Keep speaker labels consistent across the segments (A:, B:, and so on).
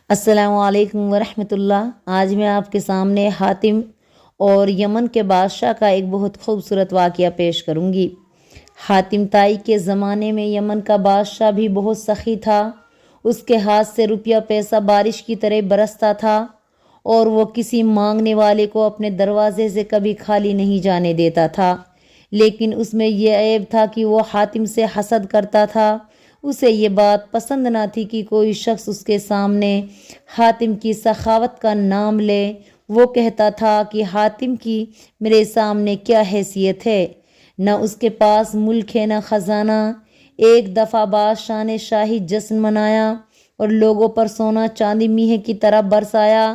A: السلام علیکم ورحمۃ اللہ۔ آج میں آپ کے سامنے حاتم اور یمن کے بادشاہ کا ایک بہت خوبصورت واقعہ پیش کروں گی۔ حاتم طائی کے زمانے میں یمن کا بادشاہ بھی بہت سخی تھا۔ اس کے ہاتھ سے روپیہ پیسہ بارش کی طرح برستا تھا اور وہ کسی مانگنے والے کو اپنے دروازے سے کبھی خالی نہیں جانے دیتا تھا۔ لیکن اس میں یہ عیب تھا کہ وہ حاتم سے حسد کرتا تھا۔ اسے یہ بات پسند نہ تھی کہ کوئی شخص اس کے سامنے حاتم کی سخاوت کا نام لے۔ وہ کہتا تھا کہ حاتم کی میرے سامنے کیا حیثیت ہے، نہ اس کے پاس ملک ہے نہ خزانہ۔ ایک دفعہ بادشاہ نے شاہی جشن منایا اور لوگوں پر سونا چاندی میہ کی طرح برسایا۔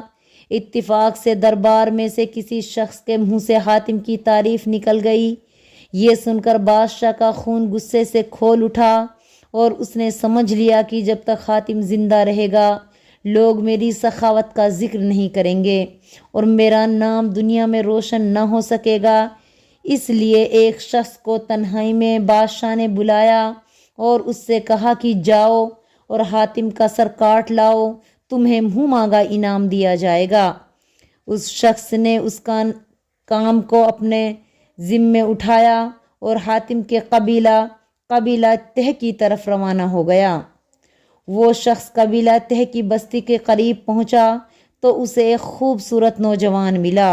A: اتفاق سے دربار میں سے کسی شخص کے منہ سے حاتم کی تعریف نکل گئی۔ یہ سن کر بادشاہ کا خون غصے سے کھول اٹھا اور اس نے سمجھ لیا کہ جب تک حاتم زندہ رہے گا لوگ میری سخاوت کا ذکر نہیں کریں گے اور میرا نام دنیا میں روشن نہ ہو سکے گا۔ اس لیے ایک شخص کو تنہائی میں بادشاہ نے بلایا اور اس سے کہا کہ جاؤ اور حاتم کا سر کاٹ لاؤ، تمہیں منہ مانگا انعام دیا جائے گا۔ اس شخص نے اس کا کام کو اپنے ذمے اٹھایا اور حاتم کے قبیلہ تہ کی طرف روانہ ہو گیا۔ وہ شخص قبیلہ تہ کی بستی کے قریب پہنچا تو اسے ایک خوبصورت نوجوان ملا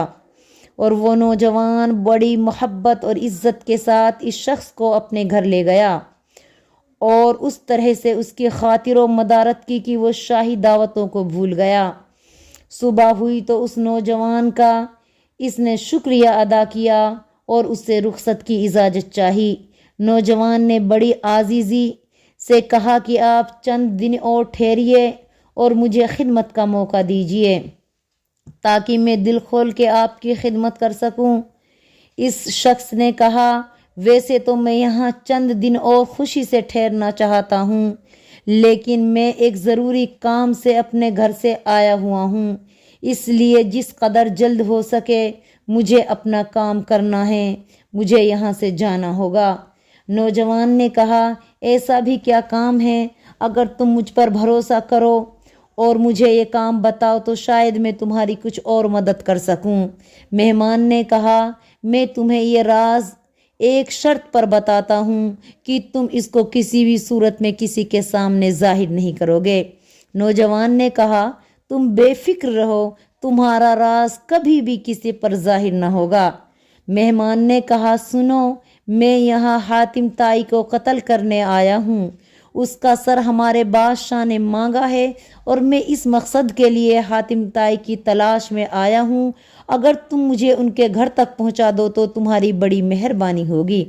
A: اور وہ نوجوان بڑی محبت اور عزت کے ساتھ اس شخص کو اپنے گھر لے گیا اور اس طرح سے اس کی خاطر و مدارت کی کہ وہ شاہی دعوتوں کو بھول گیا۔ صبح ہوئی تو اس نوجوان کا اس نے شکریہ ادا کیا اور اس سے رخصت کی اجازت چاہی۔ نوجوان نے بڑی عاجزی سے کہا کہ آپ چند دن اور ٹھہریے اور مجھے خدمت کا موقع دیجیے تاکہ میں دل کھول کے آپ کی خدمت کر سکوں۔ اس شخص نے کہا، ویسے تو میں یہاں چند دن اور خوشی سے ٹھہرنا چاہتا ہوں، لیکن میں ایک ضروری کام سے اپنے گھر سے آیا ہوا ہوں، اس لیے جس قدر جلد ہو سکے مجھے اپنا کام کرنا ہے، مجھے یہاں سے جانا ہوگا۔ نوجوان نے کہا، ایسا بھی کیا کام ہے؟ اگر تم مجھ پر بھروسہ کرو اور مجھے یہ کام بتاؤ تو شاید میں تمہاری کچھ اور مدد کر سکوں۔ مہمان نے کہا، میں تمہیں یہ راز ایک شرط پر بتاتا ہوں کہ تم اس کو کسی بھی صورت میں کسی کے سامنے ظاہر نہیں کرو گے۔ نوجوان نے کہا، تم بے فکر رہو، تمہارا راز کبھی بھی کسی پر ظاہر نہ ہوگا۔ مہمان نے کہا، سنو، میں یہاں حاتم طائی کو قتل کرنے آیا ہوں۔ اس کا سر ہمارے بادشاہ نے مانگا ہے اور میں اس مقصد کے لیے حاتم طائی کی تلاش میں آیا ہوں۔ اگر تم مجھے ان کے گھر تک پہنچا دو تو تمہاری بڑی مہربانی ہوگی۔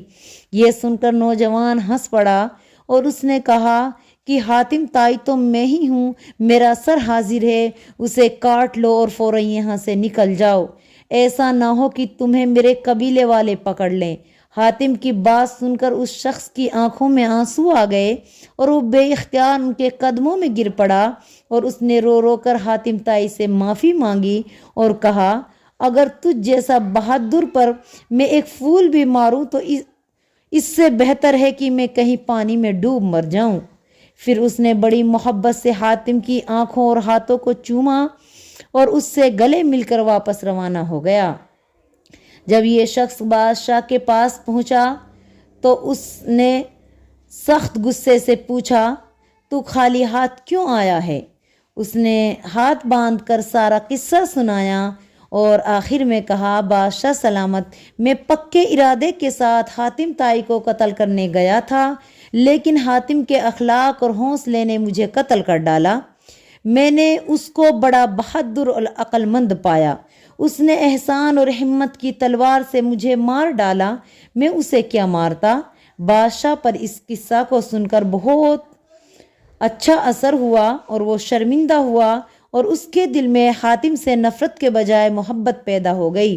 A: یہ سن کر نوجوان ہنس پڑا اور اس نے کہا کہ حاتم طائی تو میں ہی ہوں، میرا سر حاضر ہے، اسے کاٹ لو اور فوراً یہاں سے نکل جاؤ، ایسا نہ ہو کہ تمہیں میرے قبیلے والے پکڑ لیں۔ حاتم کی بات سن کر اس شخص کی آنکھوں میں آنسو آ گئے اور وہ بے اختیار ان کے قدموں میں گر پڑا اور اس نے رو رو کر حاتم طائی سے معافی مانگی اور کہا، اگر تجھ جیسا بہادر پر میں ایک پھول بھی ماروں تو اس سے بہتر ہے کہ میں کہیں پانی میں ڈوب مر جاؤں۔ پھر اس نے بڑی محبت سے حاتم کی آنکھوں اور ہاتھوں کو چوما اور اس سے گلے مل کر واپس روانہ ہو گیا۔ جب یہ شخص بادشاہ کے پاس پہنچا تو اس نے سخت غصے سے پوچھا، تو خالی ہاتھ کیوں آیا ہے؟ اس نے ہاتھ باندھ کر سارا قصہ سنایا اور آخر میں کہا، بادشاہ سلامت، میں پکے ارادے کے ساتھ حاتم طائی کو قتل کرنے گیا تھا، لیکن حاتم کے اخلاق اور حوصلے نے مجھے قتل کر ڈالا۔ میں نے اس کو بڑا بہادر اور عقل مند پایا، اس نے احسان اور ہمت کی تلوار سے مجھے مار ڈالا، میں اسے کیا مارتا؟ بادشاہ پر اس قصہ کو سن کر بہت اچھا اثر ہوا اور وہ شرمندہ ہوا اور اس کے دل میں حاتم سے نفرت کے بجائے محبت پیدا ہو گئی۔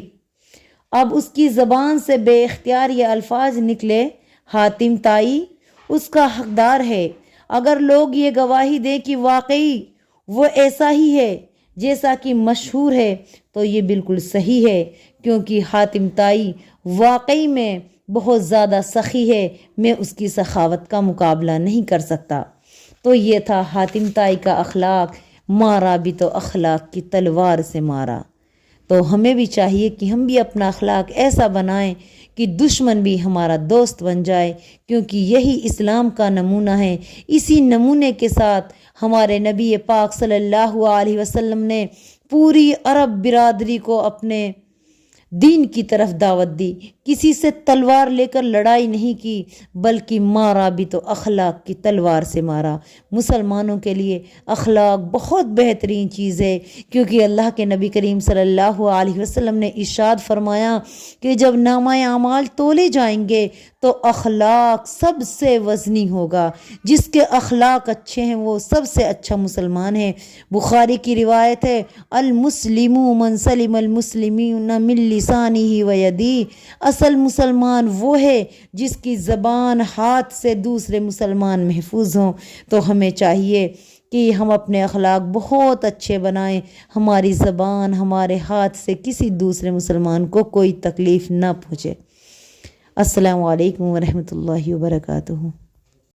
A: اب اس کی زبان سے بے اختیار یہ الفاظ نکلے، حاتم طائی اس کا حقدار ہے، اگر لوگ یہ گواہی دیں کہ واقعی وہ ایسا ہی ہے جیسا کہ مشہور ہے تو یہ بالکل صحیح ہے، کیونکہ حاتم طائی واقعی میں بہت زیادہ سخی ہے، میں اس کی سخاوت کا مقابلہ نہیں کر سکتا۔ تو یہ تھا حاتم طائی کا اخلاق۔ مارا بھی تو اخلاق کی تلوار سے مارا۔ تو ہمیں بھی چاہیے کہ ہم بھی اپنا اخلاق ایسا بنائیں کہ دشمن بھی ہمارا دوست بن جائے، کیونکہ یہی اسلام کا نمونہ ہے۔ اسی نمونے کے ساتھ ہمارے نبی پاک صلی اللہ علیہ وسلم نے پوری عرب برادری کو اپنے دین کی طرف دعوت دی۔ کسی سے تلوار لے کر لڑائی نہیں کی، بلکہ مارا بھی تو اخلاق کی تلوار سے مارا۔ مسلمانوں کے لیے اخلاق بہت بہترین چیز ہے، کیونکہ اللہ کے نبی کریم صلی اللہ علیہ وسلم نے ارشاد فرمایا کہ جب نامہ اعمال تولے جائیں گے تو اخلاق سب سے وزنی ہوگا۔ جس کے اخلاق اچھے ہیں وہ سب سے اچھا مسلمان ہے۔ بخاری کی روایت ہے، المسلم من سلم المسلمین من لسانہ و یدہ۔ اصل مسلمان وہ ہے جس کی زبان ہاتھ سے دوسرے مسلمان محفوظ ہوں۔ تو ہمیں چاہیے کہ ہم اپنے اخلاق بہت اچھے بنائیں، ہماری زبان ہمارے ہاتھ سے کسی دوسرے مسلمان کو کوئی تکلیف نہ پہنچے۔ السلام علیکم ورحمۃ اللہ وبرکاتہ۔